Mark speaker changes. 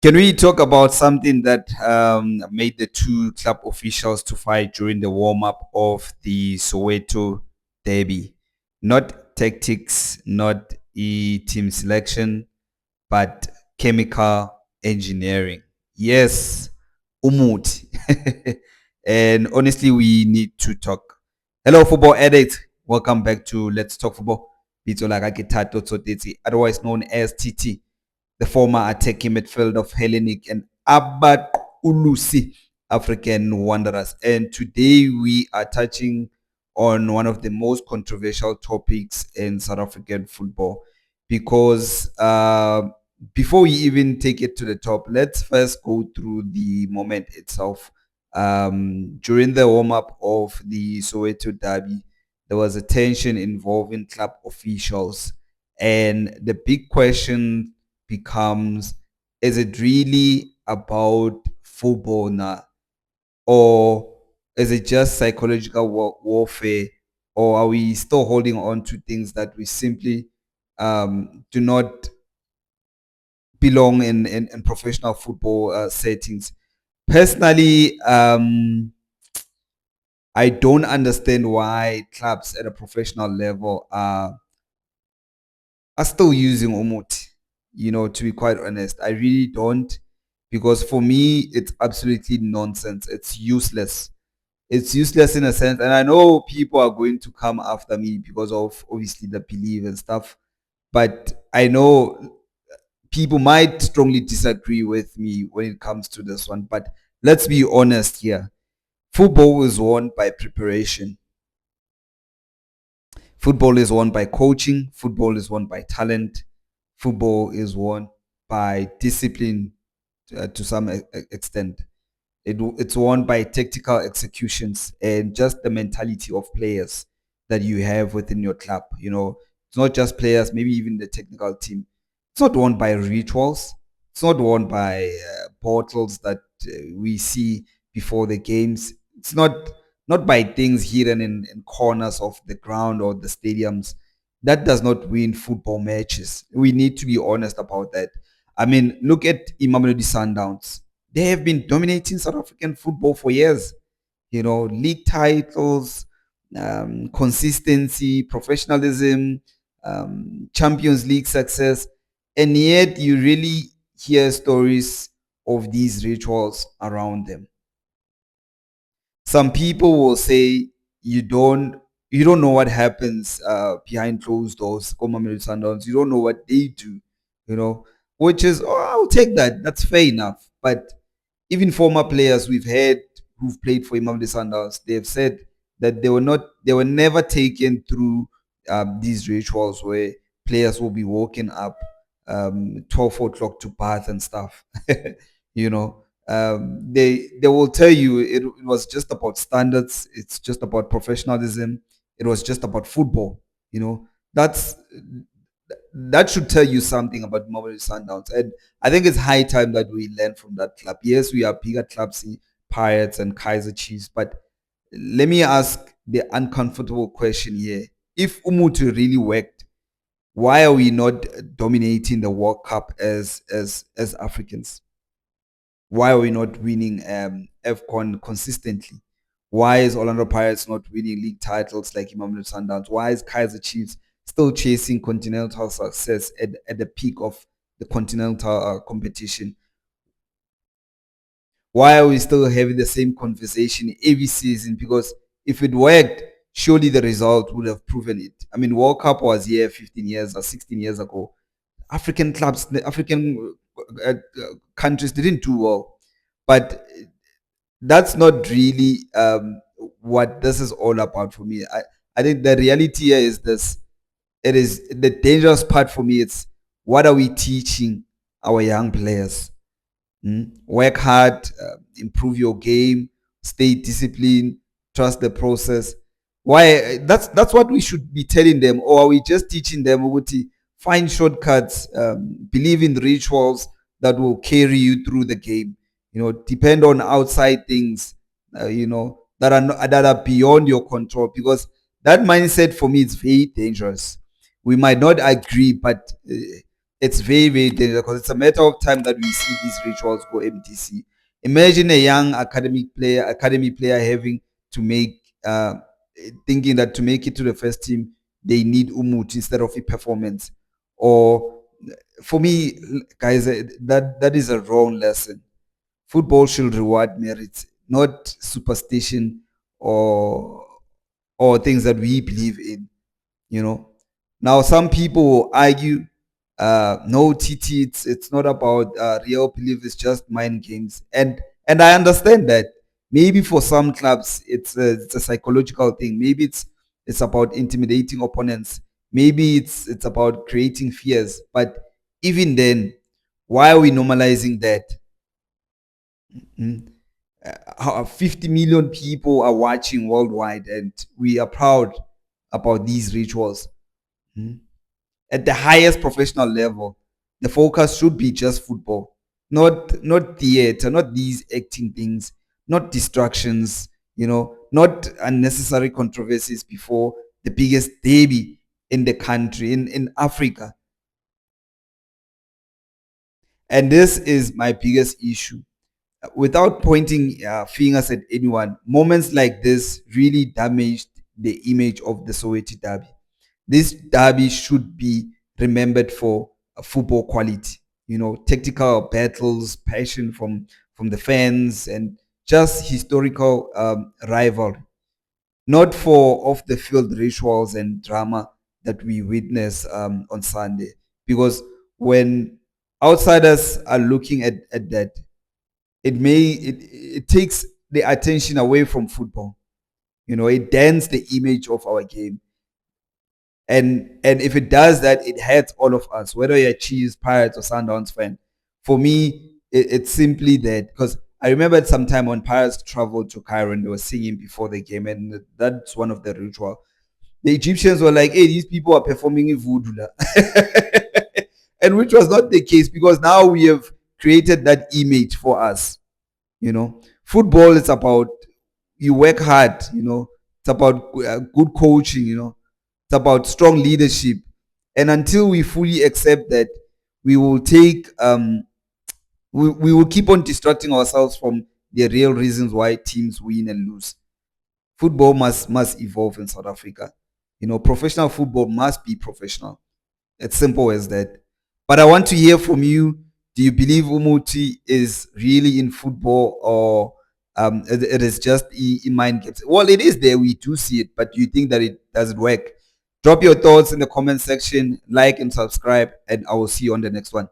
Speaker 1: Can we talk about something that made the two club officials to fight during the warm up of the Soweto derby? Not tactics, not team selection, but chemical engineering. Yes, Umuthi. And honestly, we need to talk. Hello, football addicts. Welcome back to Let's Talk Football. Bito Lagakitato Tsotesi, otherwise known as TT, the former attacking midfield of Hellenic and Abad Ulusi African Wanderers. And today we are touching on one of the most controversial topics in South African football because before we even take it to the top, let's first go through the moment itself. During the warm up of the Soweto Derby, there was a tension involving club officials. And the big question becomes, is it really about football now? Or is it just psychological warfare? Or are we still holding on to things that we simply do not belong in professional football settings? Personally, I don't understand why clubs at a professional level are still using Umuthi. To be quite honest, I really don't, because for me, it's absolutely nonsense. It's useless. It's useless in a sense, and I know people are going to come after me because of obviously the belief and stuff. But I know people might strongly disagree with me when it comes to this one. But let's be honest here. Football is won by preparation. Football is won by coaching. Football is won by talent. Football is won by discipline to some extent. It's won by tactical executions and just the mentality of players that you have within your club. It's not just players, maybe even the technical team. It's not won by rituals. It's not won by portals that we see before the games. It's not by things hidden in corners of the ground or the stadiums. That does not win football matches. We need to be honest about that. I mean, look at Imamelodi Sundowns. They have been dominating South African football for years. League titles, consistency, professionalism, Champions League success. And yet you really hear stories of these rituals around them. Some people will say you don't know what happens behind closed doors. Sundowns, you don't know what they do, you know, which is, I'll take that. That's fair enough. But even former players we've had who've played for Imam Sundowns, they have said that they were never taken through these rituals where players will be woken up 12 o'clock to bath and stuff. you know, they will tell you it was just about standards. It's just about professionalism. It was just about football. That's that should tell you something about Mamelodi Sundowns. And I think it's high time that we learn from that club. Yes, we are bigger clubs, Pirates and Kaiser Chiefs, but let me ask the uncomfortable question here. If Umutu really worked, why are we not dominating the World Cup as Africans? Why are we not winning AFCON consistently? Why is Orlando Pirates not winning league titles like Imamelodi Sundowns? Why is Kaiser Chiefs still chasing continental success at the peak of the continental competition? Why are we still having the same conversation every season? Because if it worked, surely the result would have proven it. I mean, World Cup was here 15 years or 16 years ago. African clubs, the African countries didn't do well. But that's not really what this is all about for me. I think the reality here is this. It is the dangerous part for me. It's what are we teaching our young players? Work hard, improve your game, stay disciplined, trust the process. Why? That's what we should be telling them, or are we just teaching them to find shortcuts, believe in rituals that will carry you through the game? Depend on outside things, that are beyond your control. Because that mindset for me is very dangerous. We might not agree, but it's very, very dangerous because it's a matter of time that we see these rituals go MTC. Imagine a young academy player having to make, thinking that to make it to the first team, they need Umuthi instead of a performance. Or for me, guys, that is a wrong lesson. Football should reward merit, not superstition or things that we believe in. You know, now some people will argue, no, TT, it's not about real belief, it's just mind games. And I understand that. Maybe for some clubs it's a psychological thing. Maybe it's about intimidating opponents. Maybe it's about creating fears. But even then, why are we normalizing that? Mm. 50 million people are watching worldwide, and we are proud about these rituals. Mm. At the highest professional level, the focus should be just football, not theater, not these acting things, not distractions, not unnecessary controversies before the biggest derby in the country, in Africa. And this is my biggest issue. Without pointing fingers at anyone, moments like this really damaged the image of the Soweto derby. This derby should be remembered for football quality, tactical battles, passion from the fans, and just historical rivalry, not for off the field rituals and drama that we witness on Sunday. Because when outsiders are looking at that, it takes the attention away from football. It dents the image of our game. And if it does that, it hurts all of us, whether you're a Chiefs, Pirates, or Sundowns fan. For me, it's simply that, because I remember at some time when Pirates traveled to Cairo and they were singing before the game, and that's one of the ritual. The Egyptians were like, "Hey, these people are performing in voodoo," and which was not the case, because now we have created that image for us. Football is about, you work hard. It's about good coaching. It's about strong leadership. And until we fully accept that, we will take we will keep on distracting ourselves from the real reasons why teams win and lose. Football must evolve in South Africa. Professional football must be professional. It's simple as that. But I want to hear from you. Do you believe Umuti is really in football, or it is just in mind games? Well, it is there. We do see it. But do you think that it doesn't work? Drop your thoughts in the comment section, like and subscribe, and I will see you on the next one.